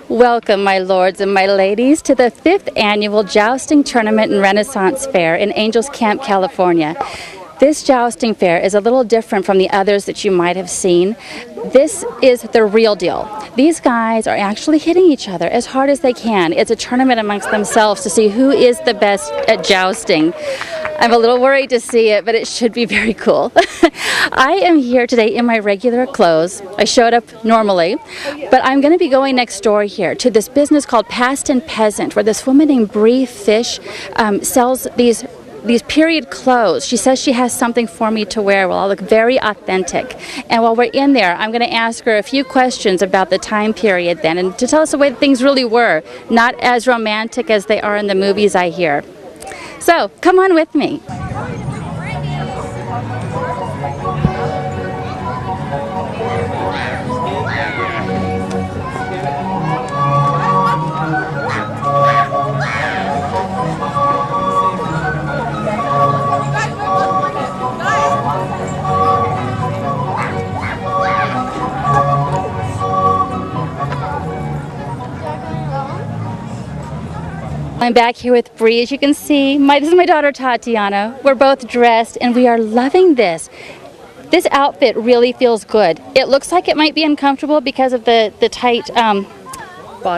Welcome, my lords and my ladies, to the 5th Annual Jousting Tournament and Renaissance Fair in Angels Camp, California. This jousting fair is a little different from the others that you might have seen. This is the real deal. These guys are actually hitting each other as hard as they can. It's a tournament amongst themselves to see who is the best at jousting. I'm a little worried to see it, but it should be very cool. I am here today in my regular clothes. I showed up normally, but I'm going to be going next door here to this business called Past and Peasant, where this woman named Bree Fish sells these period clothes. She says she has something for me to wear. Well, I'll look very authentic. And while we're in there, I'm going to ask her a few questions about the time period then, and to tell us the way that things really were, not as romantic as they are in the movies, I hear. So, come on with me. I'm back here with Bree. As you can see, this is my daughter Tatiana. We're both dressed and we are loving this. This outfit really feels good. It looks like it might be uncomfortable because of the tight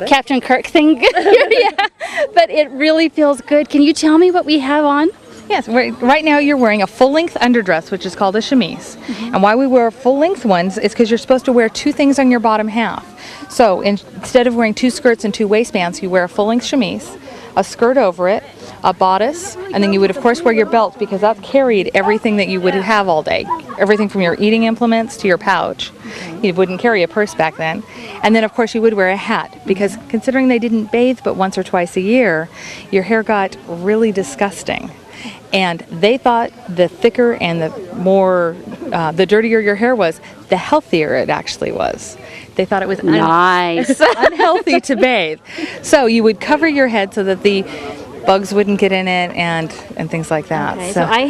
Captain Kirk thing. Yeah, but it really feels good. Can you tell me what we have on? Yes, right now you're wearing a full-length underdress, which is called a chemise. And why we wear full-length ones is because you're supposed to wear two things on your bottom half. So instead of wearing two skirts and two waistbands, you wear a full-length chemise, a skirt over it, a bodice, and then you would of course wear your belt because that carried everything that you would have all day. Everything from your eating implements to your pouch. You wouldn't carry a purse back then. And then of course you would wear a hat because considering they didn't bathe but once or twice a year, your hair got really disgusting. And they thought the thicker and the dirtier your hair was, the healthier it actually was. They thought it was nice. Unhealthy to bathe. So you would cover your head so that the bugs wouldn't get in it and things like that. Okay, so I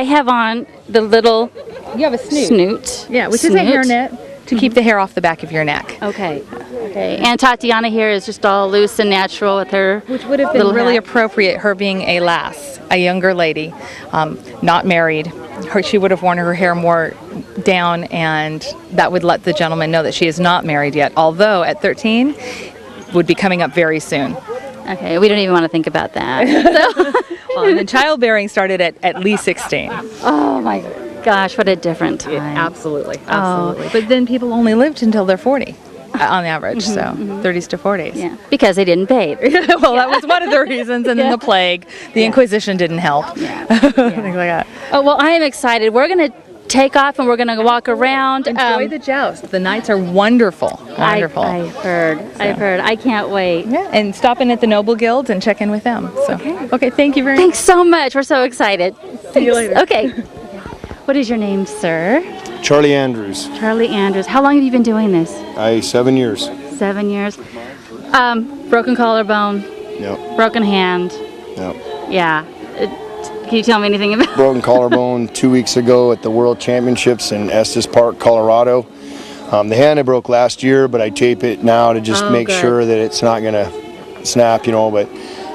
have on the little you have a snoot. Yeah, which is a hairnet to keep the hair off the back of your neck. Okay. Okay. And Tatiana here is just all loose and natural with her, which would have been really appropriate, her being a lass, a younger lady, not married. She would have worn her hair more down, and that would let the gentleman know that she is not married yet, although at 13 would be coming up very soon. Okay, we don't even want to think about that. Well, and then childbearing started at least 16. Oh my gosh, what a different time. Yeah, absolutely. But then people only lived until they're 40. On average, 30s to 40s. Yeah, because they didn't bathe. Well, that was one of the reasons, and then the plague, the Inquisition didn't help. Yeah. Things like that. Oh, well, I am excited. We're going to take off and we're going to walk around. Enjoy the joust. The nights are wonderful. Wonderful. I've heard. I can't wait. Yeah, and stop in at the Noble Guilds and check in with them. So. Okay, thank you very much. Thanks so much. We're so excited. See you later. Okay. What is your name, sir? Charlie Andrews. Charlie Andrews. How long have you been doing this? 7 years. 7 years. Broken collarbone. Yep. Broken hand. Yep. Yeah. Can you tell me anything about broken collarbone 2 weeks ago at the World Championships in Estes Park, Colorado. The hand I broke last year, but I tape it now to just make sure that it's not going to snap, But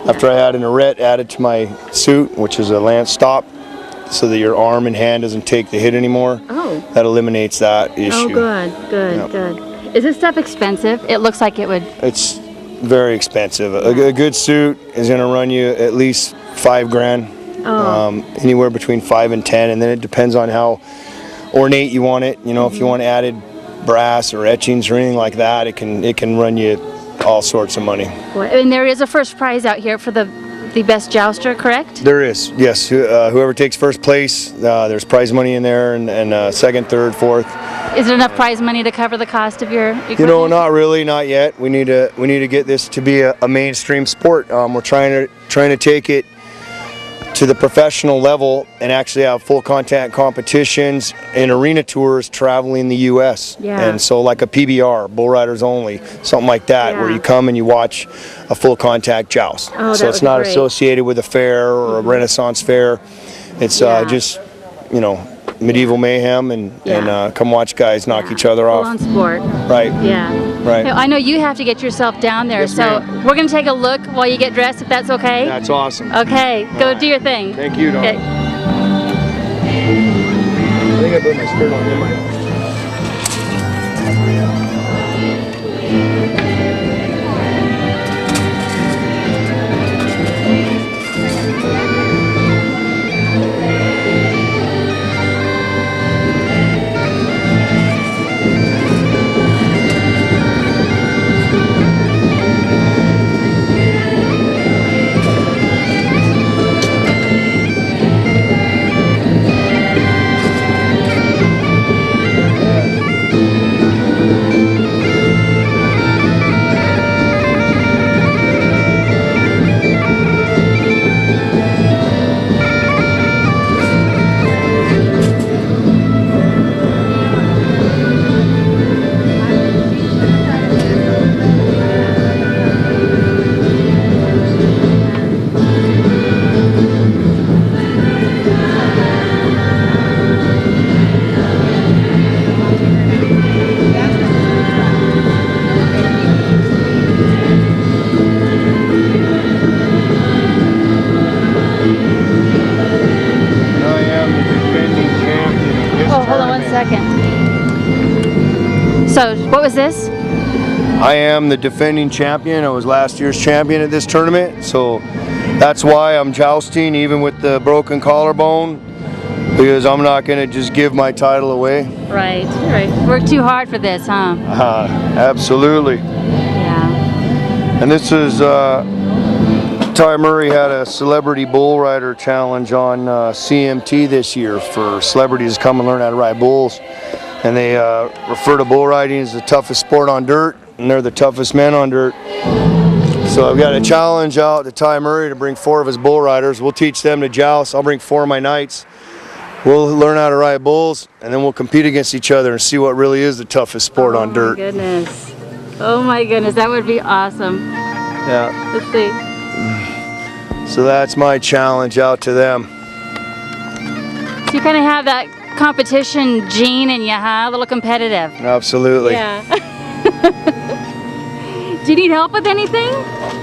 after I had an arret added to my suit, which is a lance stop, so that your arm and hand doesn't take the hit anymore. That eliminates that issue. Oh, good. Is this stuff expensive? It looks like it would. It's very expensive. A good suit is going to run you at least $5 grand. anywhere between 5 and 10, and then it depends on how ornate you want it. You know, if you want added brass or etchings or anything like that, it can run you all sorts of money. And there is a first prize out here for the best jouster, correct? There is, yes. Whoever takes first place, there's prize money in there, and second, third, fourth. Is there enough prize money to cover the cost of your equipment? You know, not really, not yet. We need to get this to be a mainstream sport. We're trying to take it to the professional level and actually have full contact competitions and arena tours traveling the U.S. Yeah. And so like a PBR, bull riders only, something like that, where you come and you watch a full contact joust. So it's not associated with a fair or a Renaissance fair. It's just, you know, medieval mayhem and come watch guys knock each other off. Full on sport. Right. Yeah. Right. Hey, I know you have to get yourself down there, Yes, so ma'am. we're going to take a look while you get dressed, if that's okay. That's awesome. Okay, go do your thing. Thank you, Don. Okay. I think I put my skirt on in my... So, what was this? I am the defending champion. I was last year's champion at this tournament, so that's why I'm jousting even with the broken collarbone, because I'm not going to just give my title away. Right, right. Worked too hard for this, huh? Absolutely. Yeah. And this is, Ty Murray had a celebrity bull rider challenge on CMT this year for celebrities to come and learn how to ride bulls. And they refer to bull riding as the toughest sport on dirt, and they're the toughest men on dirt. So I've got a challenge out to Ty Murray to bring 4 of his bull riders. We'll teach them to joust. I'll bring 4 of my knights. We'll learn how to ride bulls, and then we'll compete against each other and see what really is the toughest sport on dirt. Oh my goodness. Oh my goodness, that would be awesome. Yeah. Let's see. So that's my challenge out to them. So you kind of have that competition gene in you, huh? A little competitive. Absolutely. Yeah. Do you need help with anything?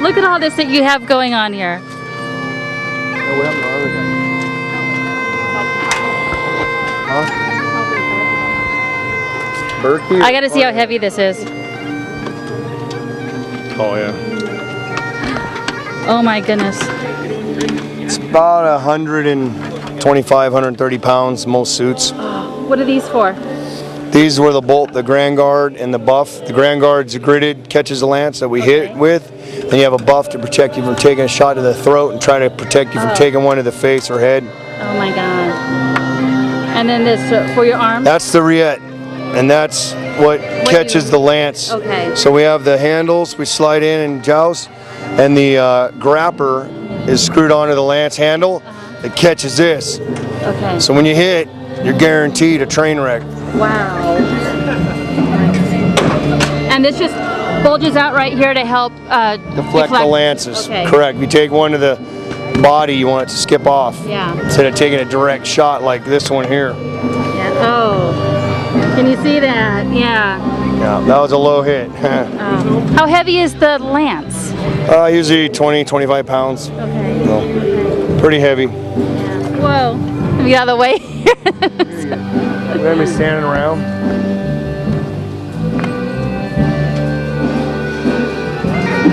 Look at all this that you have going on here. No, we have no other guy. Huh? Berkey? I gotta see how heavy this is. Oh yeah. Oh my goodness. It's about 125, 130 pounds, most suits. What are these for? These were the bolt, the Grand Guard, and the buff. The Grand Guard's gridded, catches the lance that we hit with. Then you have a buff to protect you from taking a shot to the throat and try to protect you from taking one to the face or head. Oh my God. And then this for your arm? That's the riet, and that's what catches the lance. Okay. So we have the handles, we slide in and joust, and the grapper is screwed onto the lance handle. It catches this. Okay. So when you hit, you're guaranteed a train wreck. Wow. And this just bulges out right here to help Deflect the lances. Okay. Correct. You take one to the body, you want it to skip off. Yeah. Instead of taking a direct shot like this one here. Yeah. Oh. Can you see that? Yeah. Yeah, that was a low hit. How heavy is the lance? Usually 20, 25 pounds. Okay. So, pretty heavy. Yeah. Whoa. Let me get out of the way. Let me standing around.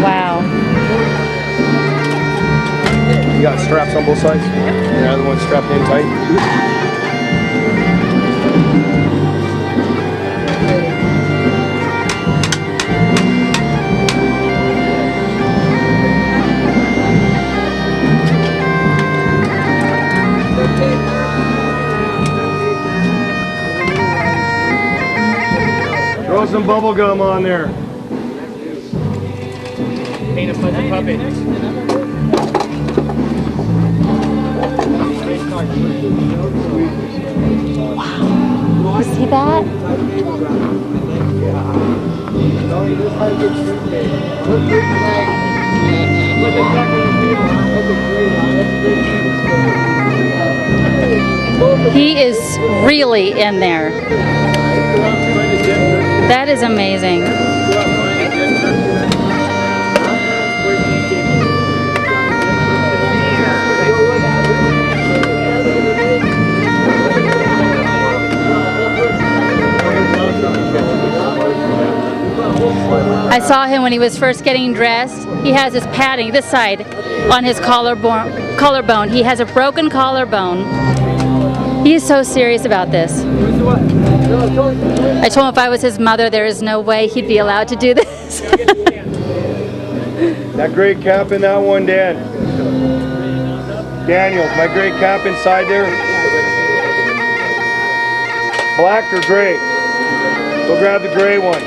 Wow. You got straps on both sides? Yep. And the other one's strapped in tight? Throw some bubble gum on there. Paint a fuzzy puppet. Wow. You see that? He is really in there. That is amazing. I saw him when he was first getting dressed. He has his padding, this side, on his collarbone. He has a broken collarbone. He is so serious about this. I told him if I was his mother, there is no way he'd be allowed to do this. That gray cap in that one, Dan. Daniel, my gray cap inside there. Black or gray? Go grab the gray one.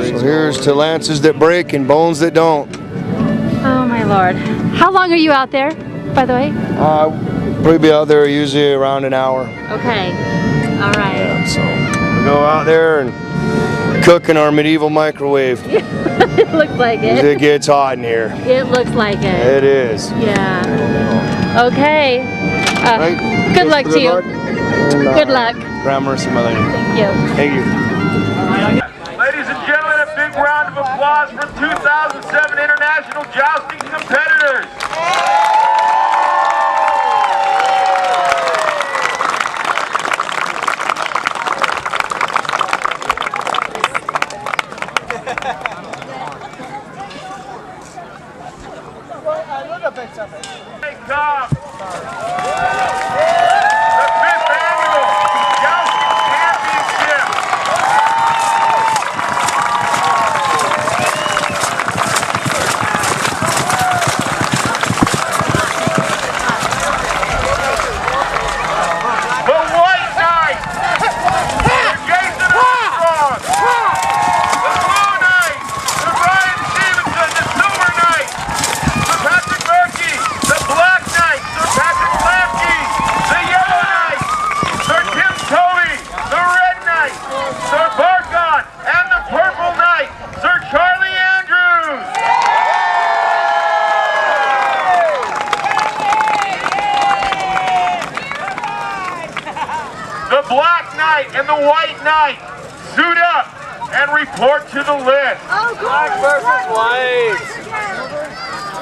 So here's to lances that break and bones that don't. Oh my Lord. How long are you out there, by the way? Probably be out there usually around an hour. Okay. All right. Yeah, so we go out there and cook in our medieval microwave. It looks like it. It gets hot in here. It looks like it. It is. Yeah. Okay. Right. Good luck to you. And, good luck. Grand mercy, my lady. Thank you. Thank you. Ladies and gentlemen, a big round of applause for 2007 International Jousting competitors. Hey, come. The 5th annual Jousting Championship. The White Knight, Jason Armstrong. The Blue Knight, the Ryan Stevenson, the Silver Knight, Sir Patrick Murphy, the Black Knight, Sir Patrick Lamke, the Yellow Knight, Sir Tim Tovey, the Red Knight, Sir Barkon, and the Purple Knight, Sir Charlie Andrews. The Black Knight and the White Knight suit up and report to the list. Black versus white.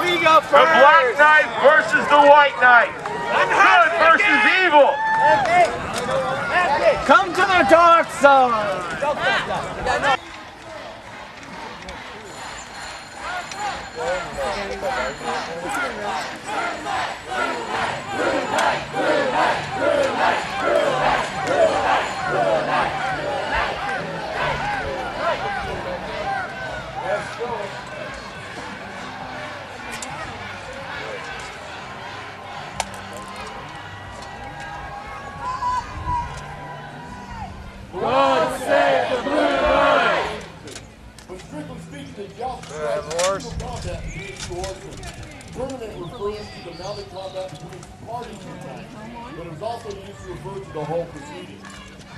We go first. The Black Knight versus the White Knight. Good versus evil. Come to the dark side. combat between parties tonight, but it was also used to refer to the whole proceeding.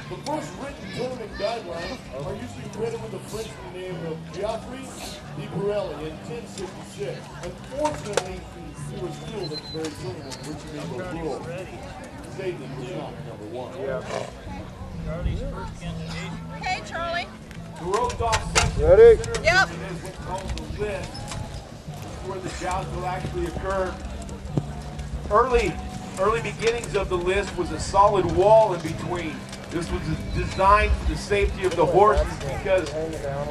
The first written tournament guidelines are usually credited with the Frenchman named of Geoffrey de Pirelli in 1066. Unfortunately, he was killed at the very tournament which made the rule. Satan was not number one. Hey, Charlie. The roped off section Ready? is what's called the list, where the joust will actually occur. Early beginnings of the list was a solid wall in between. This was designed for the safety of the horses because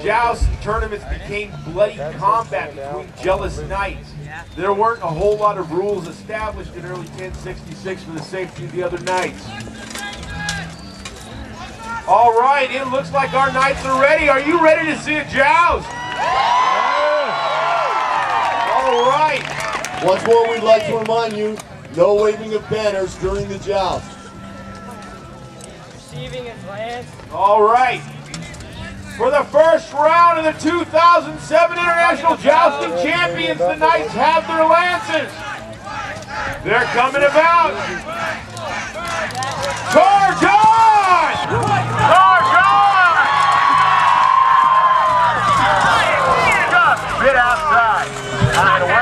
joust tournaments became bloody combat between jealous knights. There weren't a whole lot of rules established in early 1066 for the safety of the other knights. All right, it looks like our knights are ready. Are you ready to see a joust? All right. Once more, we'd like to remind you, no waving of banners during the joust. Receiving advance. All right. For the first round of the 2007 International Jousting Champions, the knights have their lances. They're coming about. Charge on! Charge on! Just a bit outside. Out of the way.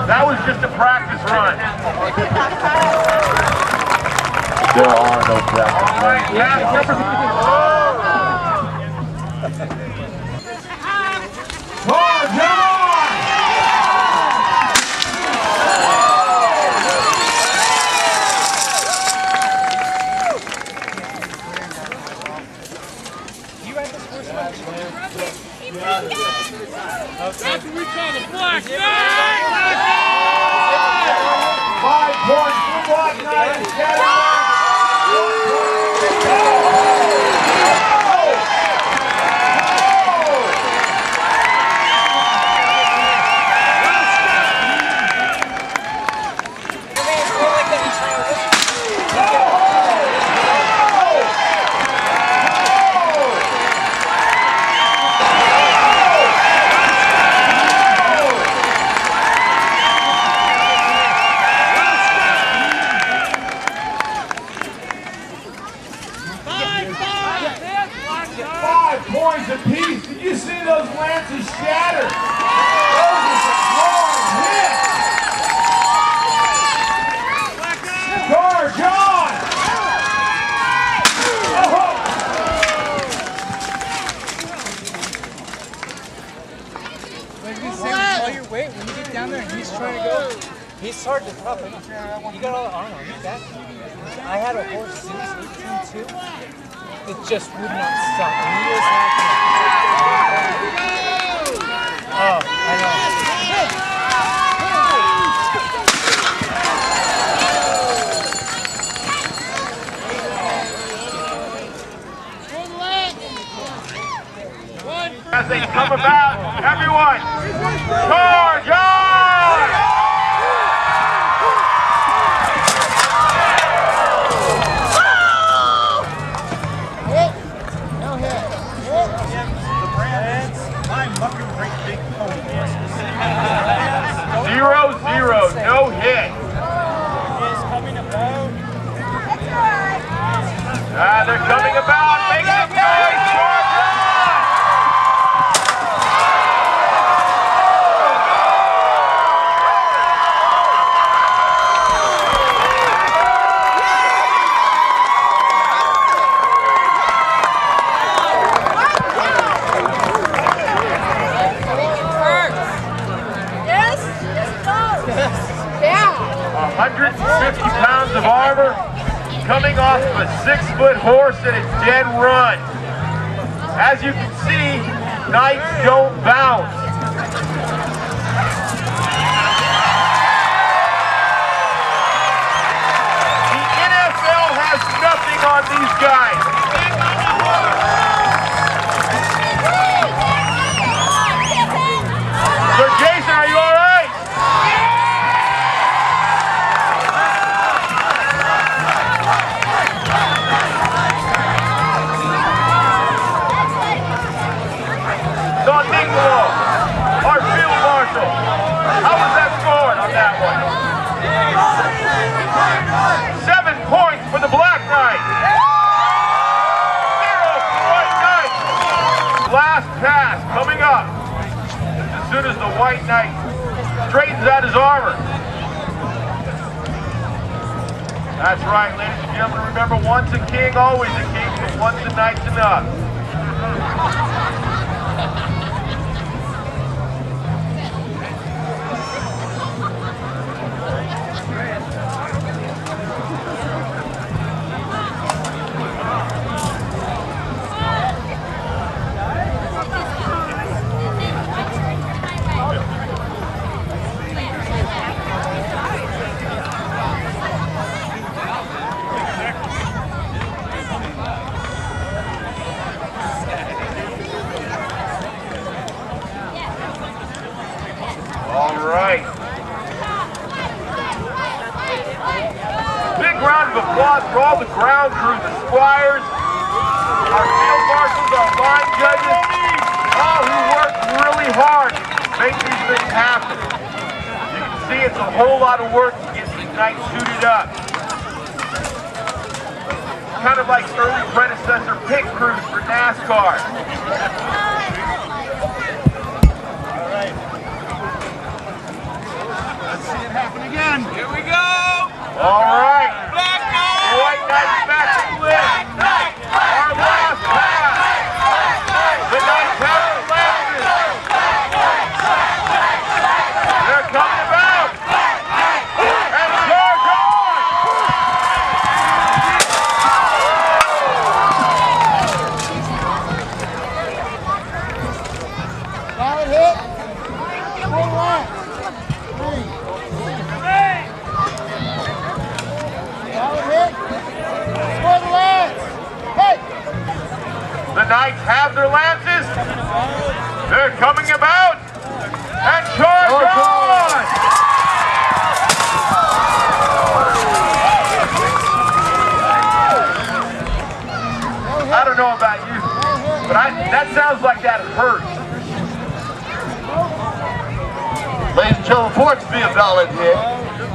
That was just a practice run. There are no practice runs. Charge on! After we call the black 5 points for Black Knight and points apiece. Did you see those lances shatter? Those are some hard hits. Charge on! Oh. While you're waiting, when you get down there and he's trying to go, he's hard to tough. You got all the arm on you. I had a horse since 18-2. It just would not stop. And he was happy. Oh, I know. As they come about, everyone, charge on! Zero, no hit. They're coming about, making a noise. Charge on! Yes? Yeah. 150 pounds of armor coming off of a 6-foot horse at a dead run. As you can see, knights don't bounce. The NFL has nothing on these guys. So Jason, are you all right? Don Niccolo, our field marshal. Marshall. How was that scored on that one? 7 points for the Black Knight. 0 for the White Knight. Last pass coming up. As soon as the White Knight straightens out his armor. That's right, ladies and gentlemen. Remember, once a king, always a king, but once a knight's enough. All right. Big round of applause for all the ground crew, the squires, our field marshals, our line judges, all who work really hard to make these things happen. You can see it's a whole lot of work to get these knights suited up. Kind of like early predecessor pit crews for NASCAR. Here we go! All right. Black Knight! White Knight's back to win. Our last pass. The Knights have the lances. They're coming about. And charge on! Valid hit. Full line. 3. Valid hit. Score the lance. Hey. The Knights have their lances. They're coming about. And charge on! I don't know about you, but that sounds like that hurt. Ladies and gentlemen, for it to be a valid hit,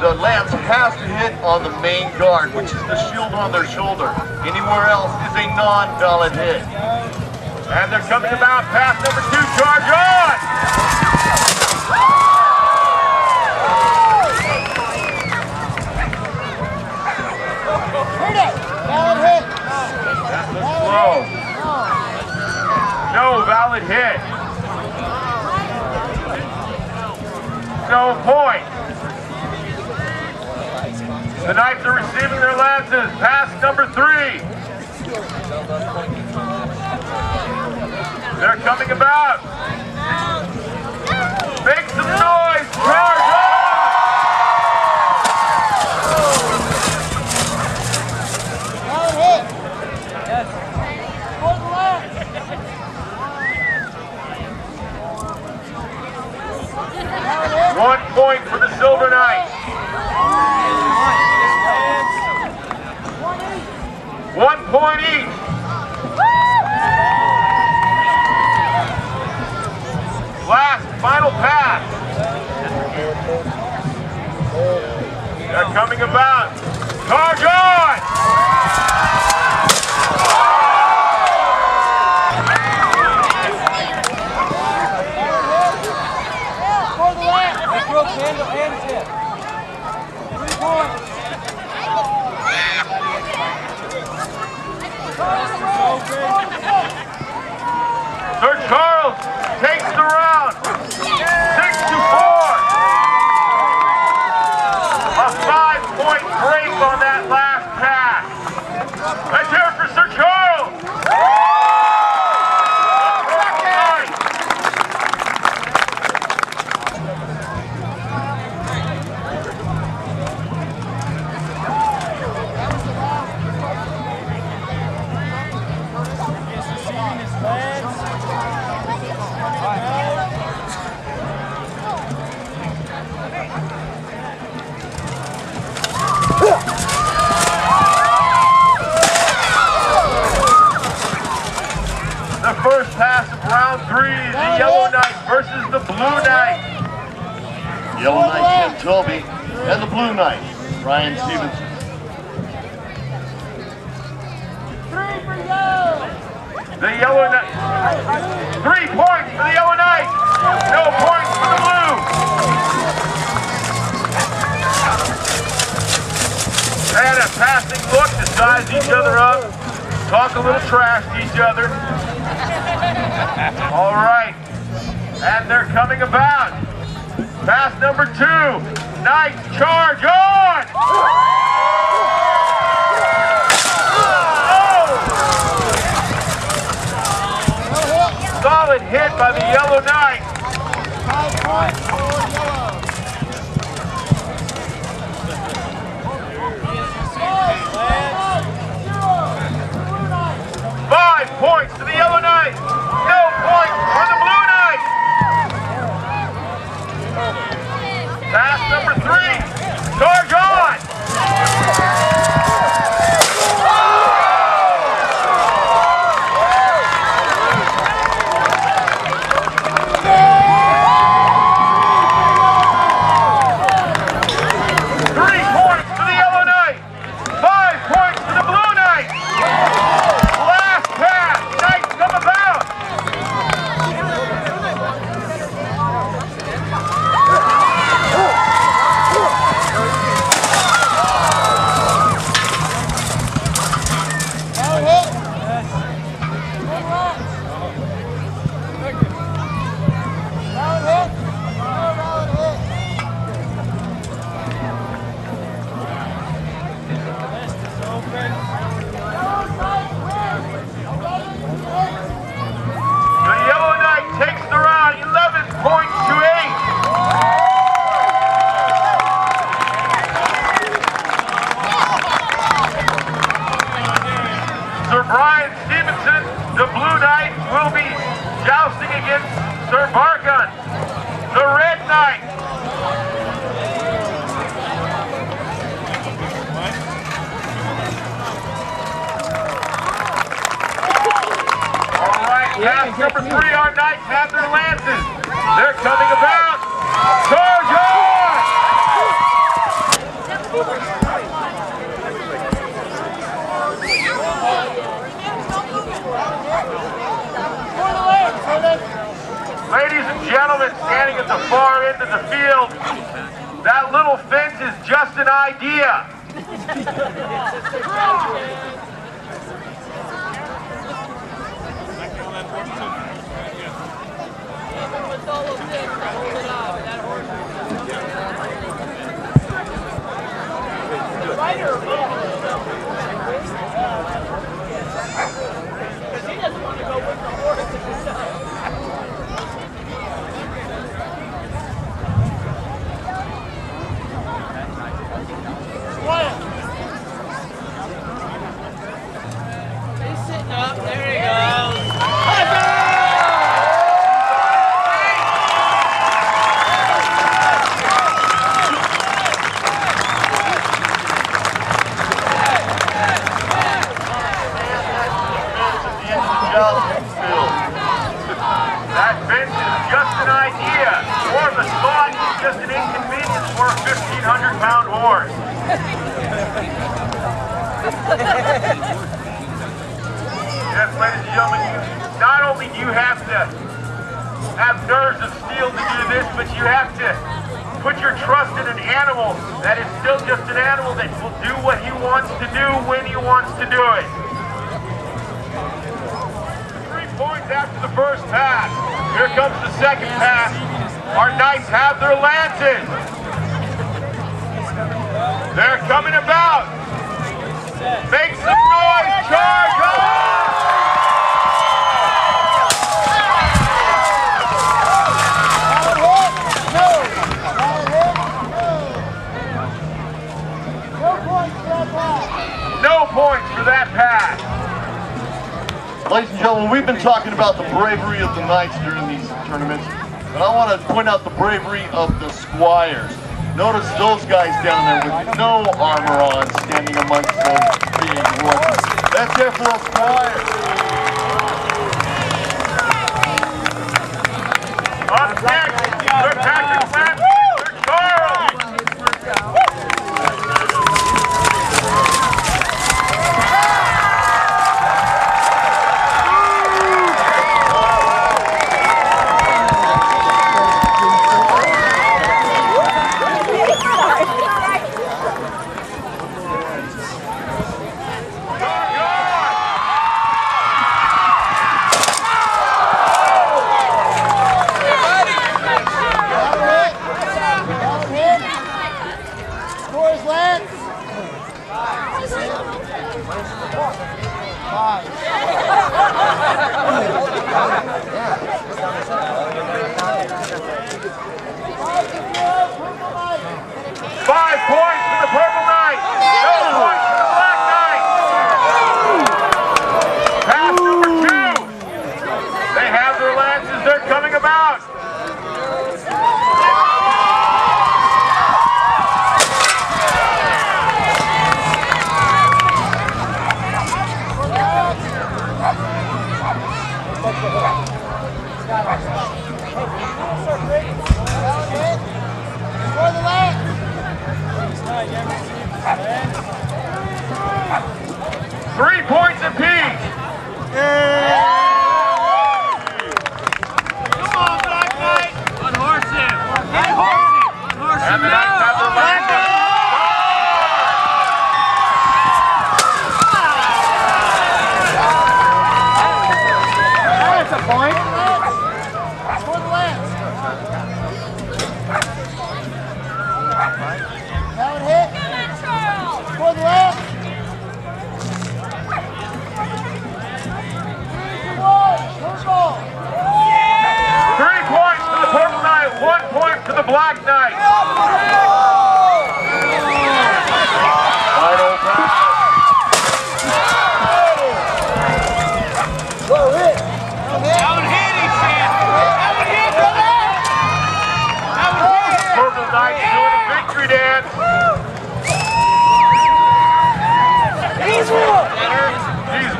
the lance has to hit on the main guard, which is the shield on their shoulder. Anywhere else is a non-valid hit. And they're coming about pass number 2, charge on! Hit it. Valid hit. That's a throw. No valid hit. No point. The Knights are receiving their lances. Pass number 3. They're coming about. Make some noise. Charge on! Valid hit. Score the lance. 1 point for the Silver Knights. 1 point each. Last, final pass. They're coming about. Charge on! Score the lance. Broke handle and tip. 3 points. Sir Charles takes the round. 6-4. A 5-point break on that last pass. Let's hear it for Sir Charles. Yellow Knight Tim Toby, and the Blue Knight Ryan Stevenson. 3 for you. The Yellow Knight. 3 points for the Yellow Knight. No points for the Blue. And a passing look to size each other up. Talk a little trash to each other. All right. And they're coming about. Pass number 2. Knights charge on! Solid hit by the Yellow Knight. 5 points for yellow. 5 points to the Yellow Knight. No points for the Blue Knight. Pass number 3. Charge on! 3 points to the Yellow Knight. 5 points to the Blue Knight. Last pass. Knights come about. Valid hit. Good luck. Valid hit. Valid hit. The Yellow Knight takes the round 11 points to 8. Sir Brian Stevenson, the Blue Knight, will be jousting against Sir Barkun, the Red Knight. All right, pass number 3, our Knights have their lances. They're coming about. Charge on! Ladies and gentlemen, standing at the far end of the field, that little fence is just an idea. He's sitting up. There he goes. That fence is just an idea, or the thought is just an inconvenience for a 1,500-pound horse. Yes, ladies and gentlemen, not only do you have to have nerves of steel to do this, but you have to put your trust in an animal that is still just an animal that will do what he wants to do when he wants to do it. 3 points after the first pass. Here comes the second pass. Our Knights have their lances. They're coming about. Make some noise. Charge on! No points for that pass. Ladies and gentlemen, we've been talking about the bravery of the Knights during these tournaments, but I want to point out the bravery of the Squires. Notice those guys down there with no armor on, standing amongst those big horses. That's there for a Squire. Up next, Sir Patrick Lance, Sir Charles. Black Knight. Final pass. Purple Knight doing a victory dance. He's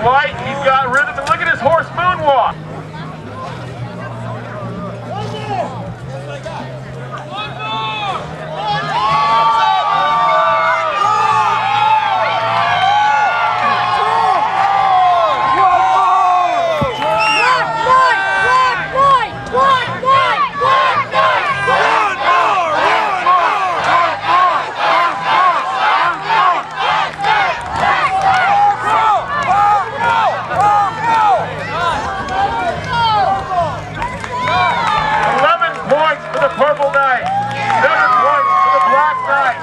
white, he's got rhythm, and look at his horse moonwalk. Purple Knight, 7 points for the Black Knight.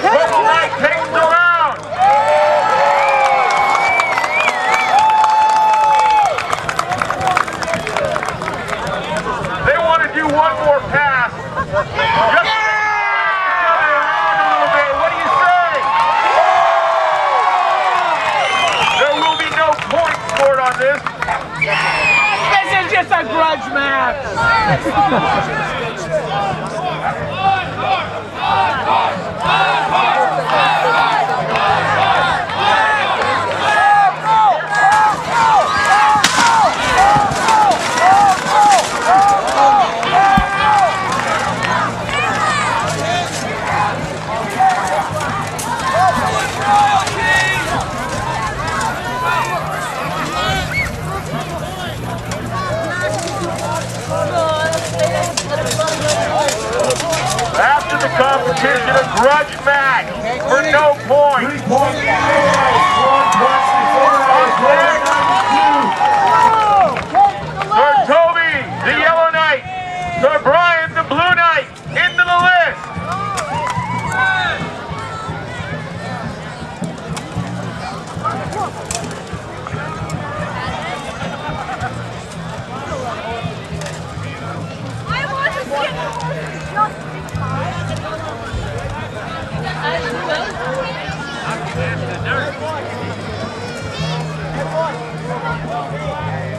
Purple Knight takes the round. They want to do one more pass. Just around a little bit. What do you say? There will be no points scored on this. This is just a grudge match. After the competition, a grudge match for no points. Sir Toby, the Yellow Knight. Sir Brian, the Blue Knight, into the list.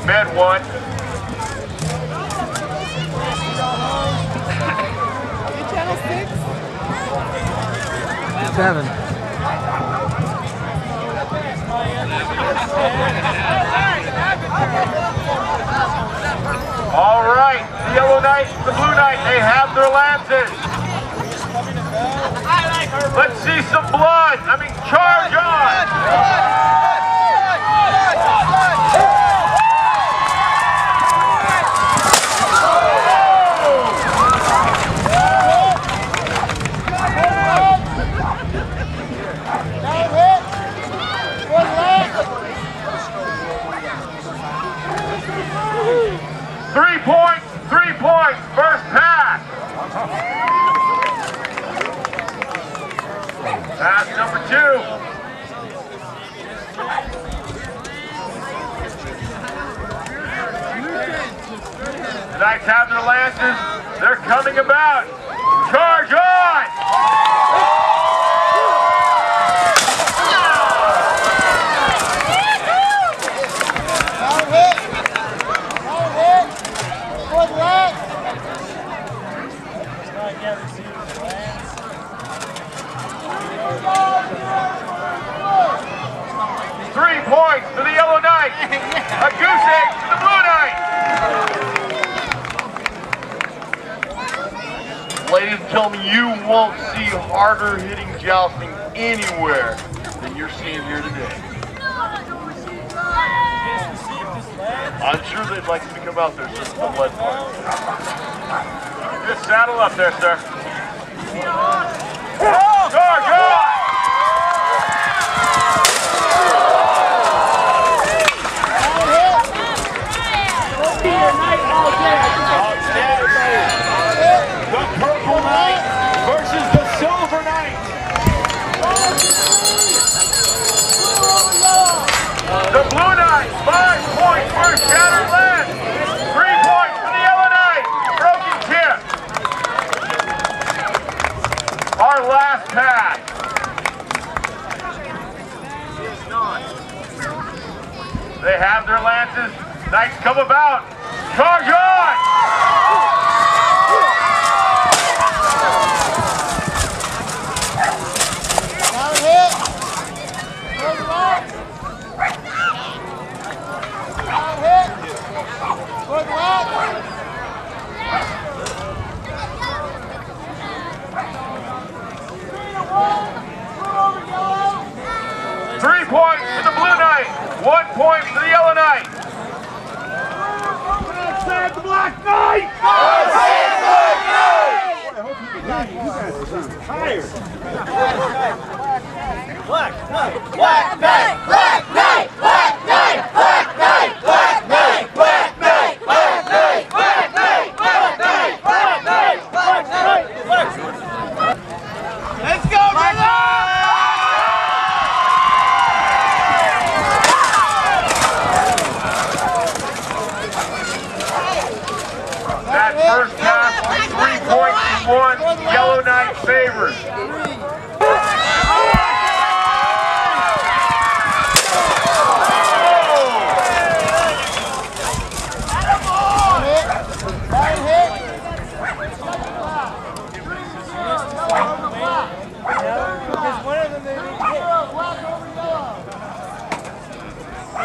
Med 1. Seven. All right, the Yellow Knight, the Blue Knight, they have their lances. Let's see some blood. I mean, charge on. 3 points, 3 points, first pass. Pass number 2. The Knights have their lances. They're coming about. Charge on! Good luck. 3 points to the Yellow Knight. A goose egg to the Blue Knight. Ladies and gentlemen, you won't see harder hitting jousting anywhere than you're seeing here today. I'm sure they'd like you to come out there just for the lead part. Just saddle up there, sir. Charge on! The Purple Knight versus the Silver Knight. The Blue Knight, 5 points for a shattered lens. 3 points for the Yellow Knight, broken tip. last pass. They have their lances. Knights come about. Charge on! Down hit. Go to left. Down hit. Go to left. 3 points to the Blue Knight. 1 point to the Yellow Knight. Outside the Black Knight! Outside the Black Knight! Black Knight. Black Knight. Black Knight. Black Knight. Black Knight. Black Knight. Black Knight. Black Knight. Black Knight. Black Knight. Black Knight. Black Knight. Let's go, brother! That first pass, 3 points to 1. Yellow Knight favors. Because one of them they didn't hit.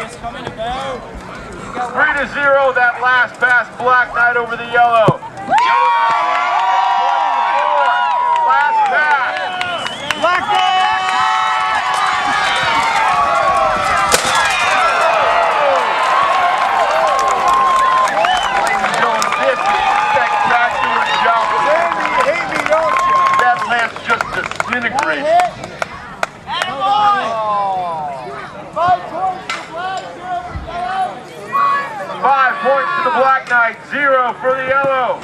It's coming about. 3-0, that last pass, Black Knight over the Yellow. Last pass. Black Knight. Ladies and gentlemen, this is spectacular jousting. That lance just disintegrated. 5 points to the Black Knight, 0 for the Yellow.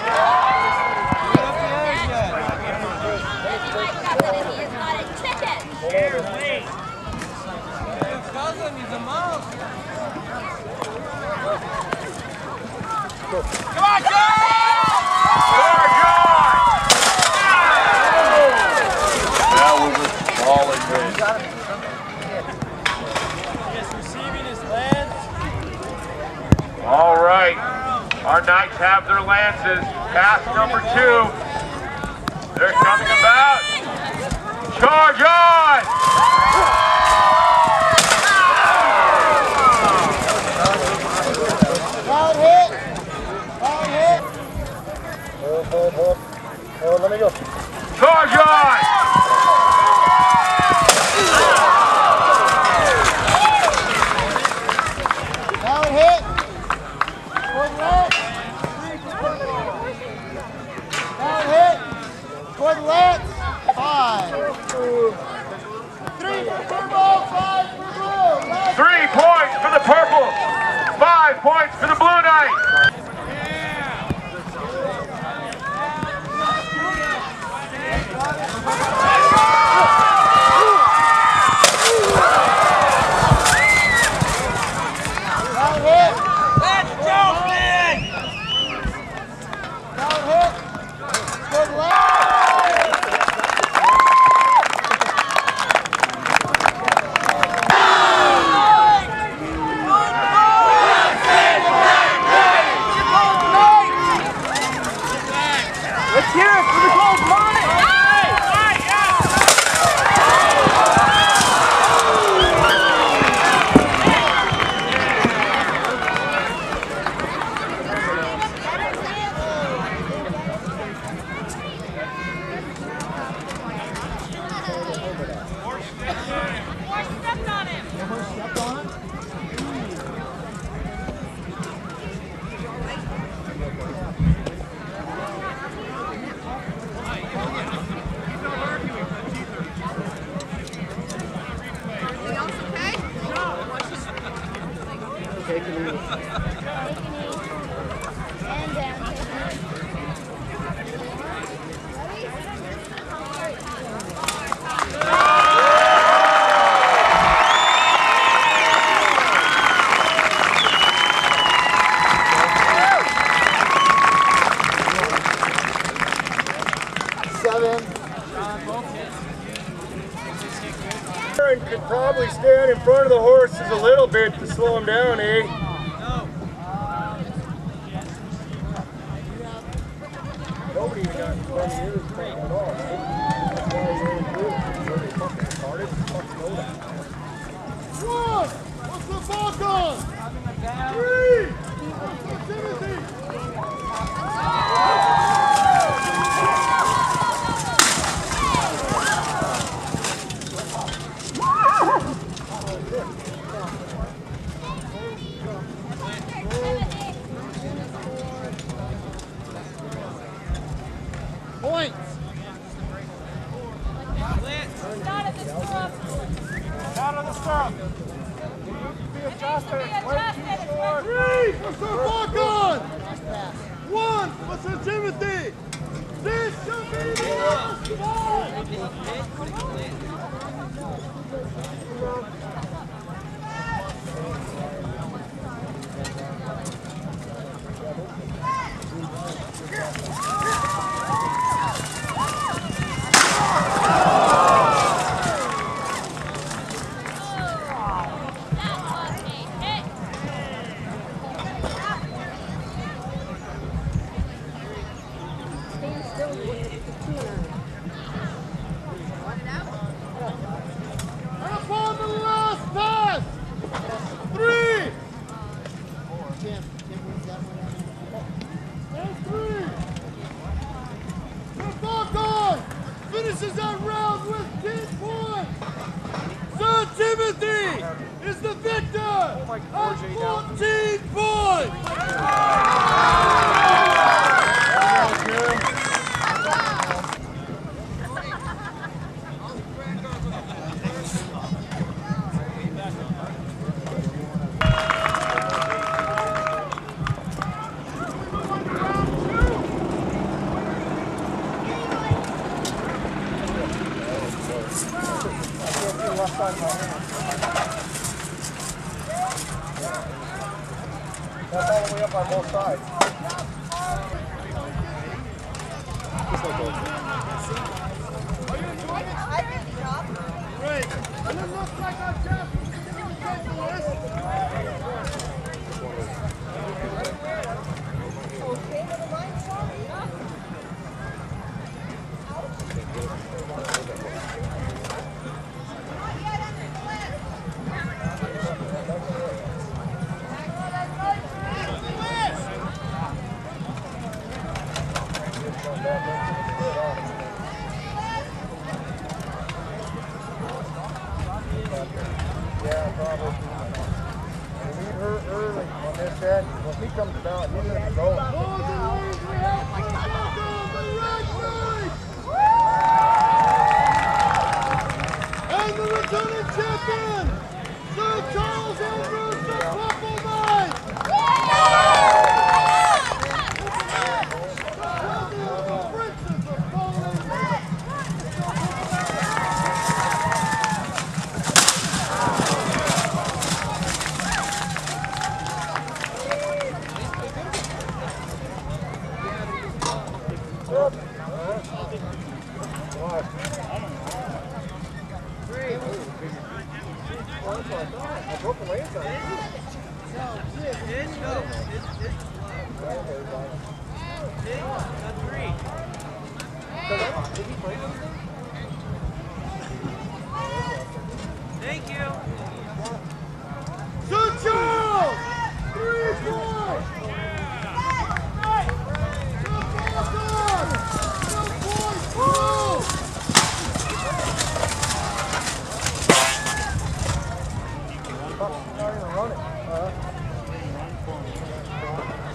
Come on, Charge on! That was a solid race. Just receiving his lance. All right, our Knights have their lances. Pass number 2. They're coming about. Charge on! Down hit. Down hit. Hold, let me go. Charge on! Down hit. Toward left. Down hit. Toward left. 5. 3 for purple, 5 for blue. Left. 3 points for the Purple. 5 points for the Blue Knight. Down hit. Let's go, man. Down hit. Toward left. Let's hear it for the gold money. Aaron could probably stand in front of the horses a little bit to slow him down, eh? Nobody even got 20 years at all. That's why he really grew. They fucking started. Fucking know that. One! What's the fuck on? 3! What's Timothy? Points! Out of the stirrup! Be adjusted! Wait, too short! 3! What's the fuck on? 1! What's the Timothy? This should be the last one! Up on the last pass! 3! And 3! The Falcon finishes that round with 10 points! Sir Timothy is the victor at 14 points! That's all the way up on both sides. Great. And it looks like our champion is going to take the list. Yeah, probably. We need her early on this end. When he comes down, he's going to go. And the returning champion, Sir Charles Andrews, the Purple Knight! Thank you. Sir Charles! 3 points!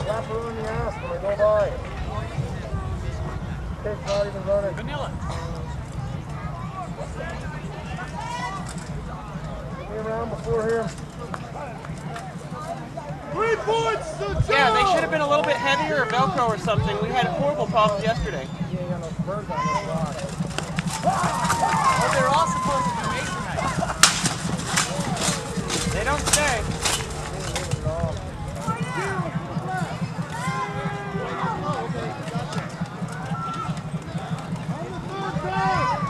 Slap her in the ass when I go by. Kid's not even running. Vanilla. Get me around before him. 3 points to Joe! Yeah, they should have been a little bit heavier or Velcro or something. We had horrible problems yesterday. You ain't got no spurs on this rod. Well, they're all supposed to be masonite. They don't stay. On the third down!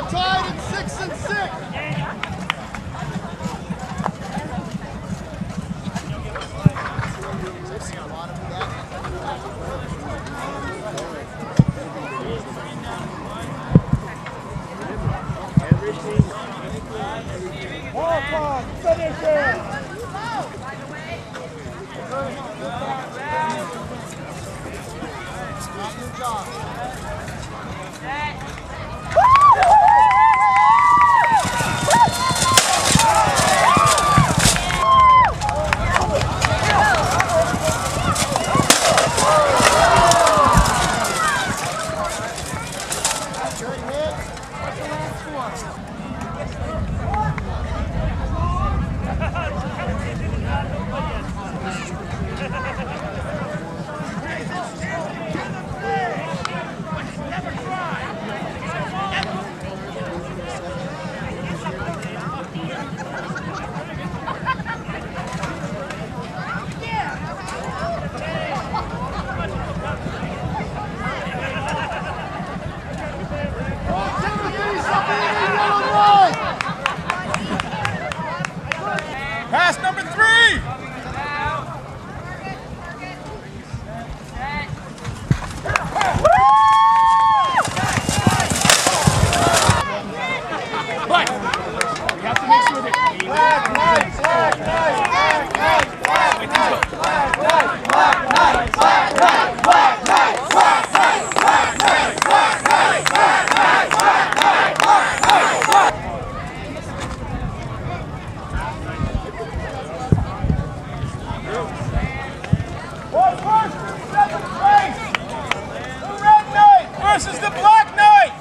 tied at 6 and 6. Walk on, finish it. Good job. Pass number 3! Versus the Black Knight!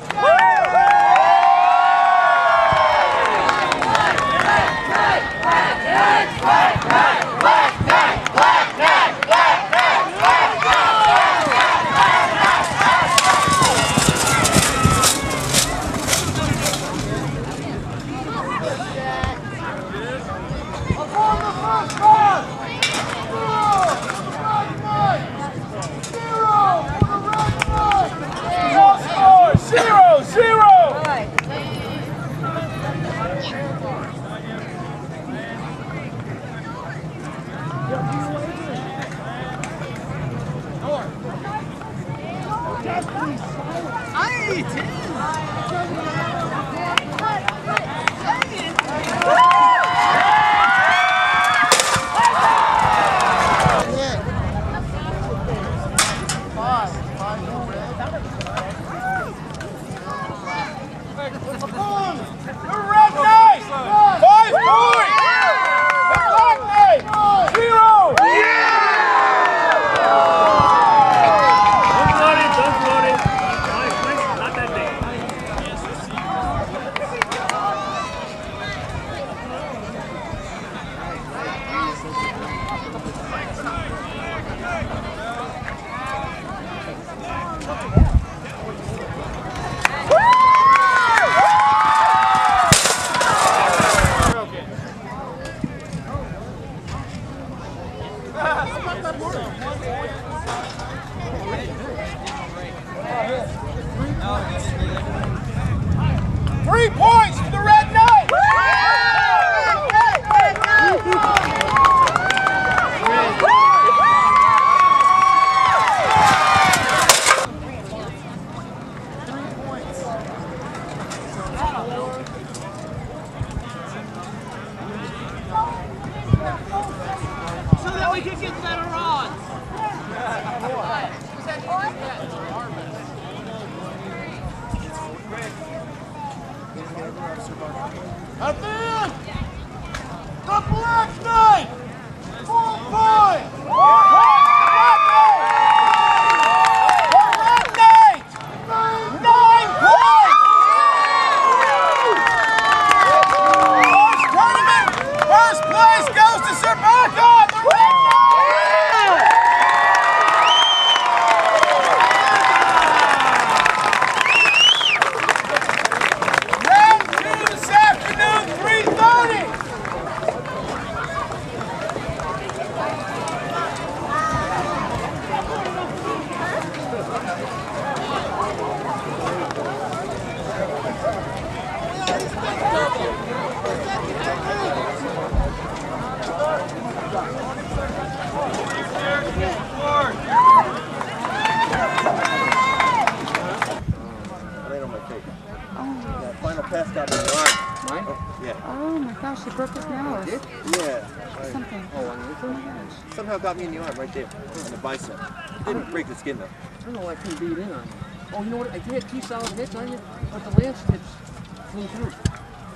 At the end, the Black Knight, full point. Black Knight, 9 points. First tournament, first place goes to Sir Barcon, the Red Knight. Round 2 this afternoon, 3:30. That final pass got me in the arm. Mine? Oh, yeah. Oh my gosh, he broke his nose. Did? Yeah. Something. Oh, on this one? Somehow got me in the arm right there, on the bicep. Didn't break the skin though. I don't know why I couldn't beat in on you. Oh, you know what? I did have 2 solid hits on you, but the lance hits flew through.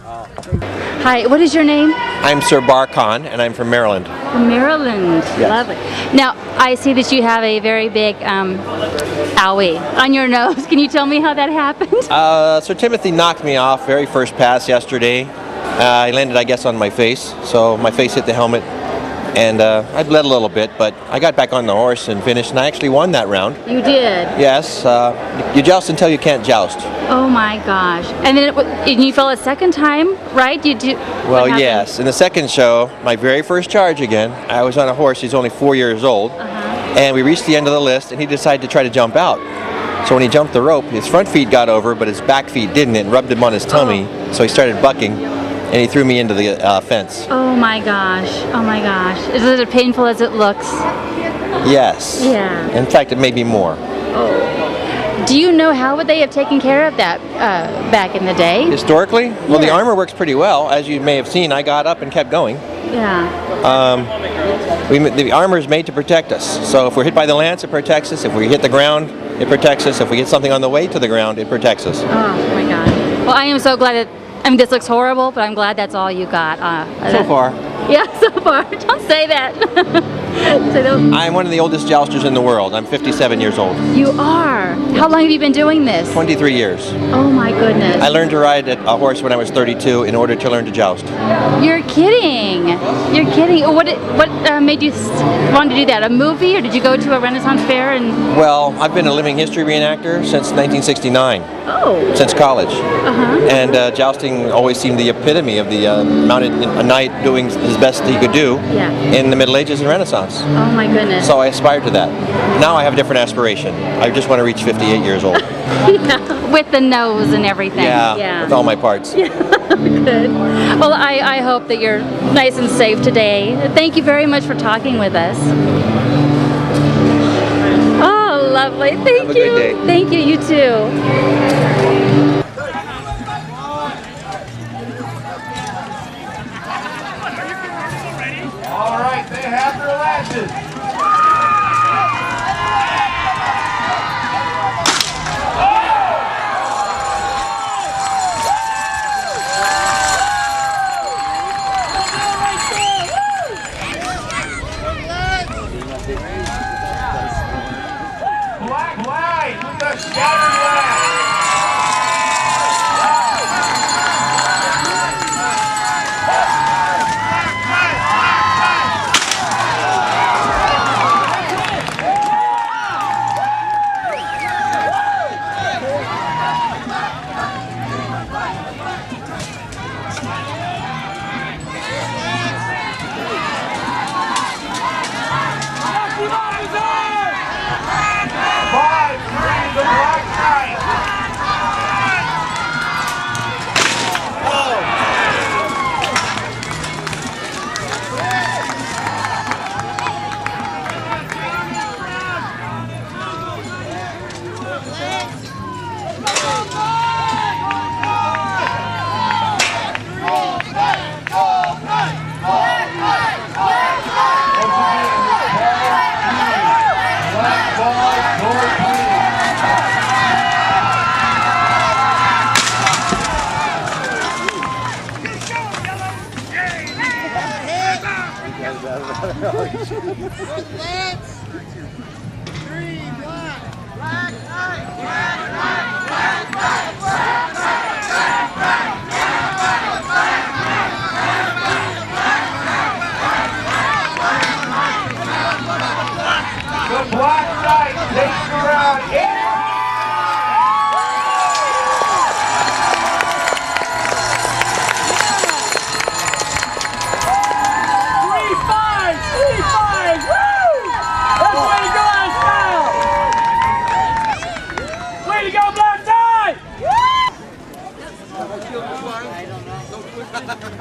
Hi, what is your name? I'm Sir Bar Khan, and I'm from Maryland. From Maryland. Yes. Lovely. Now, I see that you have a very big owie on your nose. Can you tell me how that happened? Sir Timothy knocked me off very first pass yesterday. I landed, I guess, on my face, so my face hit the helmet, and I bled a little bit, but I got back on the horse and finished, and I actually won that round. You did? Yes. You joust until you can't joust. Oh my gosh. And then and you fell a second time, right? You do. Well, yes. In the second show, my very first charge again, I was on a horse, he's only 4 years old, and we reached the end of the list, and he decided to try to jump out. So when he jumped the rope, his front feet got over, but his back feet didn't. It rubbed him on his tummy, so he started bucking, and he threw me into the fence. Oh my gosh. Oh my gosh. Is it as painful as it looks? Yes. Yeah. In fact, it may be more. Do you know how would they have taken care of that back in the day? Historically, well, the Yeah. armor works pretty well. As you may have seen, I got up and kept going. Yeah. The armor is made to protect us. So if we're hit by the lance, it protects us. If we hit the ground, it protects us. If we get something on the way to the ground, it protects us. Oh my gosh. Well, I am so glad that. I mean, this looks horrible, but I'm glad that's all you got. So far. Yeah, so far. Don't say that. I'm one of the oldest jousters in the world. I'm 57 years old. You are. How long have you been doing this? 23 years. Oh my goodness. I learned to ride a horse when I was 32 in order to learn to joust. You're kidding. You're kidding. What made you want to do that? A movie, or did you go to a Renaissance fair and? Well, I've been a living history reenactor since 1969. Oh. Since college. And jousting always seemed the epitome of the mounted knight doing his best he could do in the Middle Ages and Renaissance. Oh my goodness. So I aspired to that. Now I have a different aspiration. I just want to reach 58 years old. Yeah, with the nose and everything. Yeah, with all my parts. Yeah, good. Well, I hope that you're nice and safe today. Thank you very much for talking with us. Oh, lovely. Thank you. Have a good day. Thank you. You too. All right, they have their lashes. Black line with the scattered lash.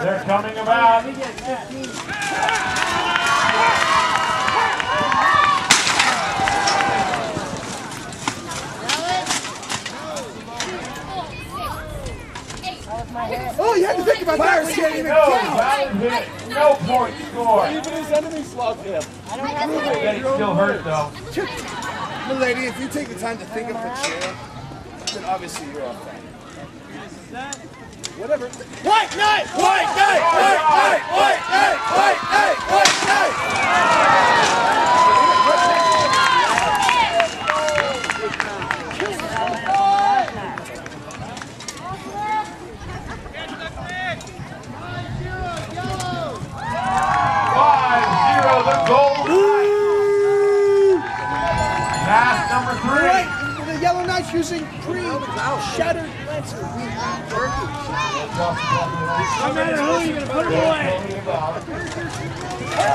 They're coming about. Oh, you had to think about that. Can't even No count. valid hit. No point scored. Even his enemies loved him. That he still hurt though. Milady, if you take the time to think of the chair, then obviously you're off that. Whatever. White knight! White knight! White knight! White knight! White knight! White knight! The goal. Pass number 3. Right, the Yellow Knights using pre-shattered lances. No matter who, you're going to put it away.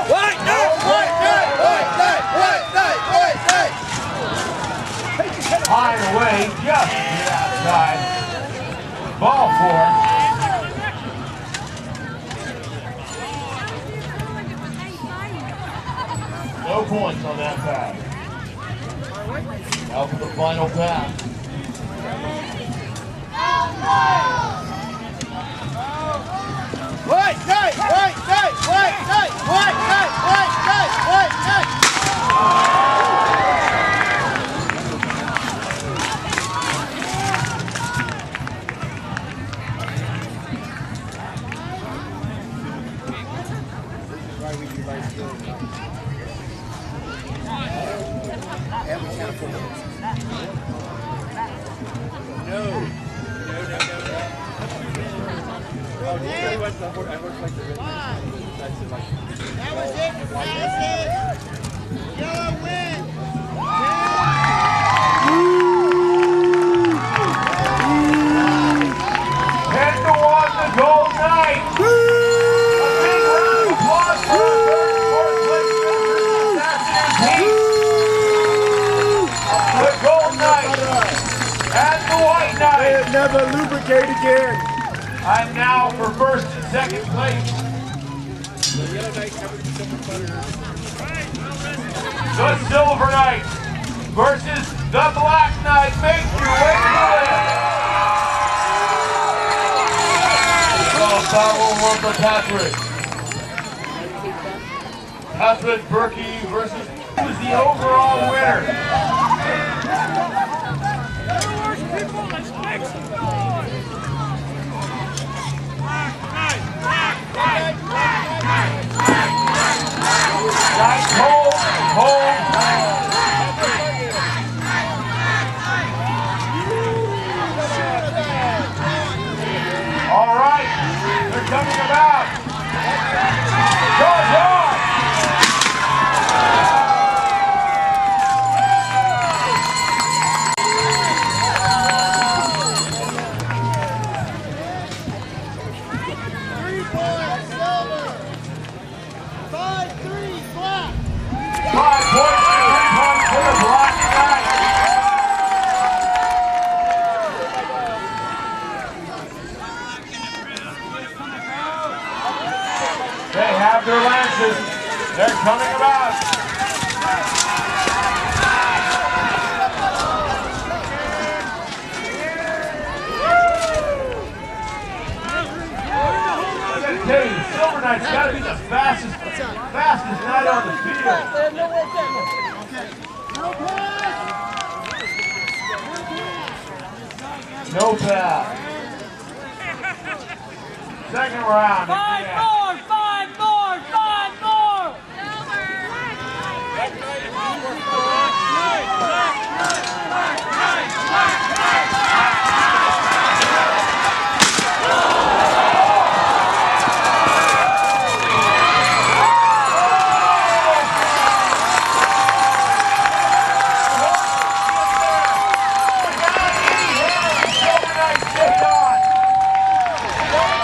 White knight! White knight! White knight! White knight! White knight! High and away, just to the outside. Ball for it. No points on that pass. Now for the final pass. White knight! White knight! White knight! White knight! White knight! White knight! Never lubricate again. I'm now for first and second place. The Silver Knights versus the Black Knight. Make your way to the list. Foul one for Patrick. Patrick Berkey versus who's the overall winner. Nice hold, hold. All right, they're coming about. Charge on. They have their lances. They're coming about. Silver Knight's got to be the fastest knight on the field. No pass. Second round. Five more!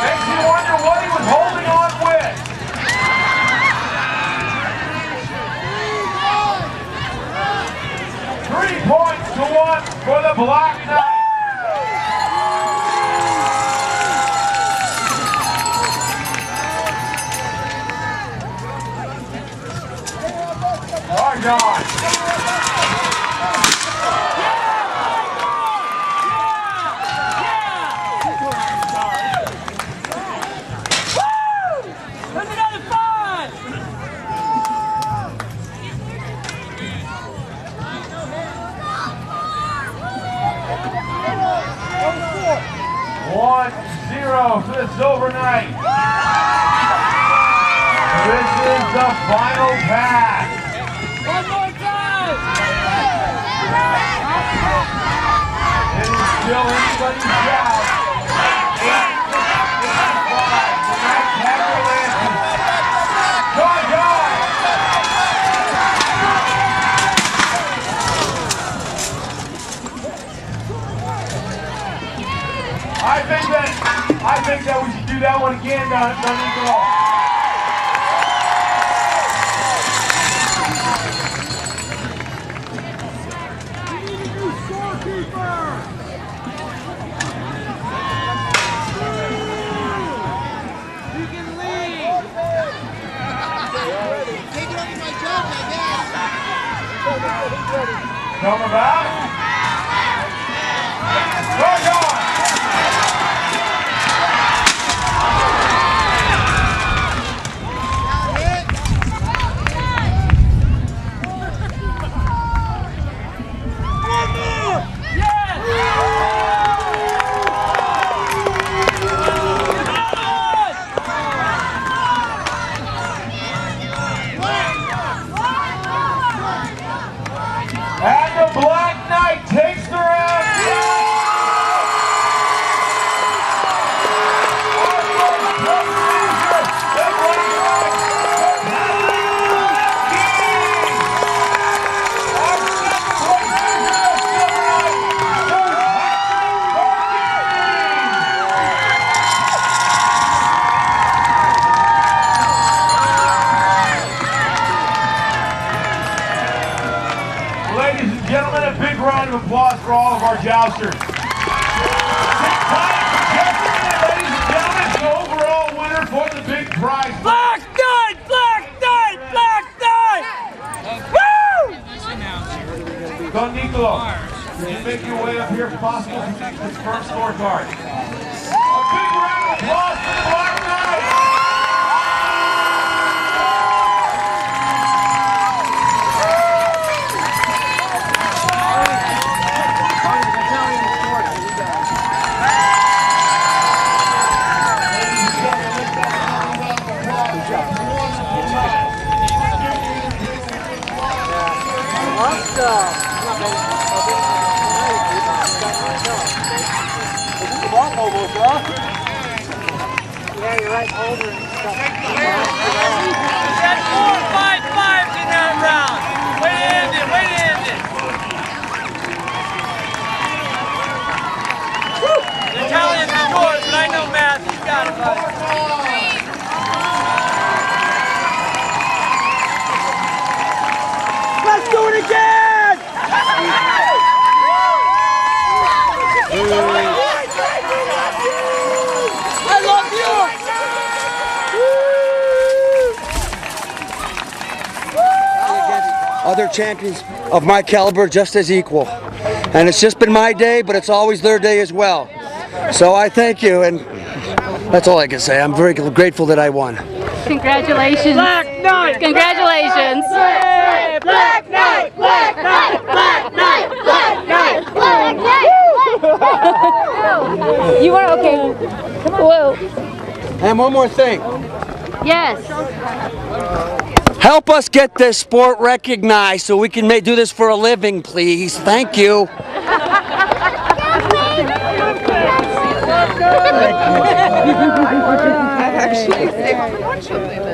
Makes you wonder what he was holding on There's another 5! One, 0 for the silver knight. This is the final pass. One more time! It is still anybody's job. 8:55. The Knights have their answer. Charge on! I think that we should do that one again, Nico. Come about. Charge on! And the Black Knight takes the round. Ladies and gentlemen, a big round of applause for all of our jousters. 6 times champion, ladies and gentlemen, the overall winner for the big prize. Black Knight! Black Knight! Black Knight! Woo! Don Nicolo, can you make your way up here if possible to take this first scorecard? A big round of applause for the Black Knight! Yeah, you're right, over and stuff. We had 4 5-5s in that round. Way to end it, way to end it. The Italians are yours, but I know math. You got it, buddy. Let's do it again! I love you! Other champions of my caliber just as equal. And it's just been my day, but it's always their day as well. So I thank you, and that's all I can say. I'm very grateful that I won. Congratulations. Black Knight! Congratulations. Hey, Black Knight! Black Knight! Black Knight! Black Knight! Black Knight! You want okay. Whoa. And one more thing. Yes. Help us get this sport recognized so we can do this for a living, please. Thank you. You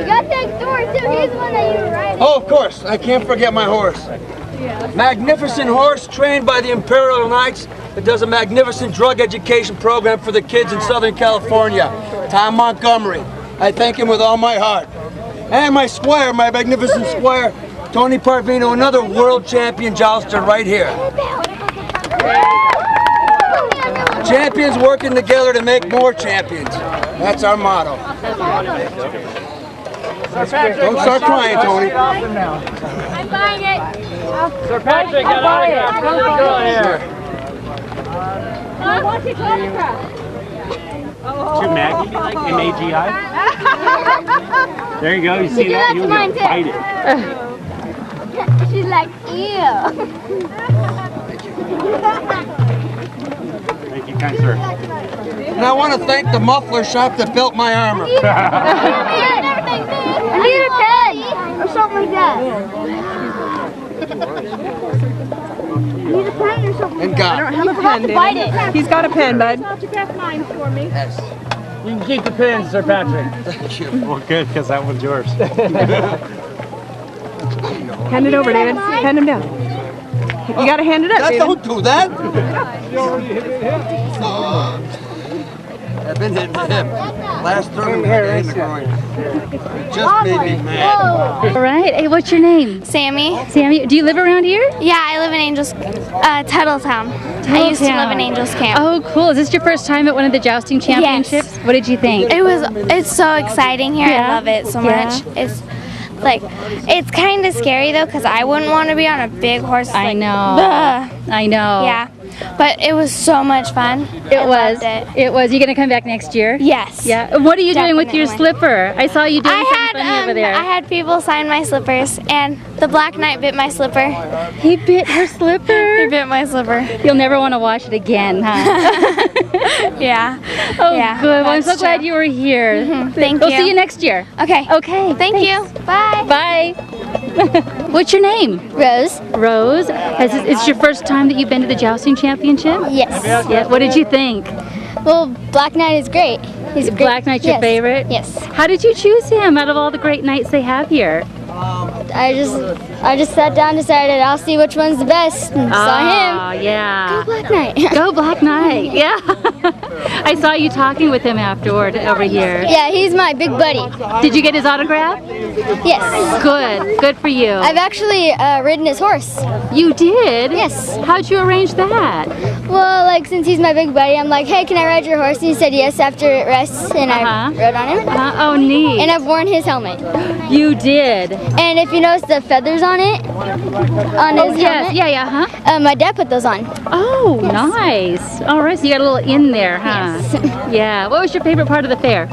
got that door too. He's one that you ride. Oh, of course. I can't forget my horse. Magnificent horse trained by the Imperial Knights that does a magnificent drug education program for the kids in Southern California. Tom Montgomery. I thank him with all my heart. And my squire, my magnificent squire, Tony Parvino, another world champion jouster right here. Champions working together to make more champions. That's our motto. Don't start crying, Tony. I'm buying it. Sir Patrick, get out of here. Come on here. I want your autograph. Oh, M-A-G-I? There you go, you see that? You'll bite it. She's like, ew. Thank you, kind sir. And I want to thank the muffler shop that built my armor. I need a pen or something like that. Need a pen or something. And God. I don't have a pen, David. He's got a pen, bud. Autograph mine for me. Yes. You can keep the pins, Sir Patrick. Thank you. Well, good, because that one's yours. Hand it over, David. Hand him down. You gotta hand it up, David. Don't do that. I've been hitting him. Last tournament, I hit the groin. It just made me mad. All right. Hey, what's your name? Sammy. Sammy. Do you live around here? Yeah, I live in Angels, Tuttletown. I used to live in Angels Camp. Oh, cool. Is this your first time at one of the jousting championships? What did you think? It's so exciting here. Yeah. I love it so Yeah. much. It's kind of scary though, because I wouldn't want to be on a big horse. I know. Ugh. I know. Yeah, but it was so much fun. It was. It was. You gonna come back next year? Yes. Yeah. What are you doing with your slipper? I saw you doing something funny over there. I had people sign my slippers, and the Black Knight bit my slipper. He bit your slipper? He bit my slipper. You'll never want to wash it again, huh? Yeah. Oh, yeah, good. Well, I'm so that's glad true. you were here. Thank We'll you. see you next year. Okay. Okay. Thank you. Bye. Bye. What's your name? Rose. Rose. Is your first time that you've been to the jousting championship? Yes. Yeah. What did you think? Well, Black Knight is great. He's a great. Black Knight's your favorite? Yes. How did you choose him out of all the great knights they have here? I just sat down, decided I'll see which one's the best, and saw him. Oh, yeah. Go Black Knight. Go Black Knight. Yeah. I saw you talking with him afterward over here. Yeah, he's my big buddy. Did you get his autograph? Yes. Good. Good for you. I've actually ridden his horse. You did? Yes. How'd you arrange that? Well, like since he's my big buddy, I'm like, hey, can I ride your horse? And he said yes after it rests, and I rode on him. Oh, neat. And I've worn his helmet. You did. And if you notice the feathers on it, on his helmet. Yeah. My dad put those on. Oh, nice. All right, so you got a little in there, huh? Yes. Yeah. What was your favorite part of the fair?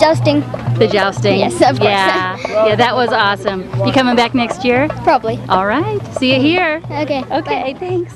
Jousting. The jousting. Yes, of course. Yeah. Yeah, that was awesome. You coming back next year? Probably. All right. See you here. Okay. Okay. Thanks.